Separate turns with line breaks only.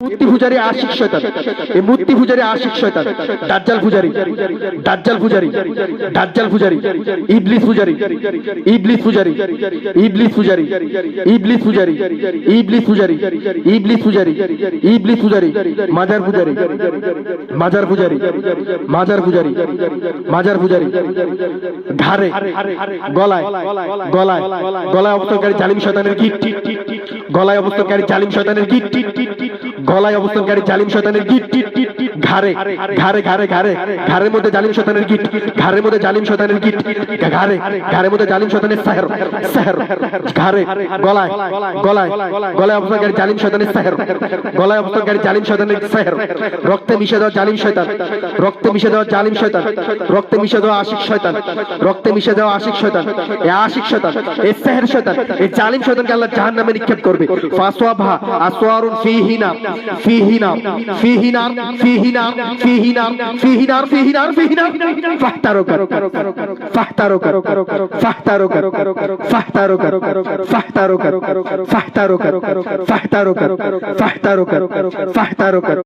মূর্তি পূজারী আশিক শয়তান, এই মূর্তি পূজারী আশিক শয়তান, দাজ্জাল পূজারী, দাজ্জাল পূজারী, দাজ্জাল পূজারী, ইবলিস পূজারী, ইবলিস পূজারী, ইবলিস পূজারী, ইবলিস পূজারী, ইবলিস পূজারী, ইবলিস পূজারী, ইবলিস পূজারী, মাজার পূজারী, মাজার পূজারী, মাজার পূজারী, মাজার পূজারী, ঘাড়ে, গলায়, গলায়, গলায় অবস্থানকারী জালিম শয়তানের গিট, গলায় অবস্থানকারী জালিম শয়তানের গিট, গলায় অবস্থানকারী জালিম শয়তানের গিট, ঘাড়ে, ঘাড়ে, ঘাড়ে, ঘাড়ে, ঘাড়ের মধ্যে জালিম শয়তানের গিট, ঘাড়ের মধ্যে জালিম শয়তানের গিট, ঘাড়ে, ঘাড়ের মধ্যে জালিম শয়তানের সেহর, সেহর, ঘাড়ে, গলায়, গলায়, গলায় অবস্থানকারী জালিম শয়তানের সেহর, গলায় অবস্থানকারী জালিম শয়তানের সেহর, রক্তে মিশে দেওয়া জালিম শয়তান, রক্তে মিশে দেওয়া জালিম শয়তান, রক্তে মিশে দেওয়া আশিক শয়তান, রক্তে মিশে দেওয়া আশিক শয়তান, এই আশিক শয়তান, এই সেহর শয়তান, এই জালিম শয়তানকে আল্লাহ জাহান্নামে নিক্ষেপ করবে। ফাসওয়াবহা আসওয়ারুন ফিহিনা, ফিহিনা, ফিহিনা, ফিহিনা, ফিহিনা, ফিহিনা, ফিহিনা, ফিহিনা, ফাহতারুকা, ফাহতারুকা, ফাহতারুকা, ফাহতারুকা, ফাহতারুকা, ফাহতারুকা, ফাহতারুকা, ফাহতারুকা, ফাহতারুকা।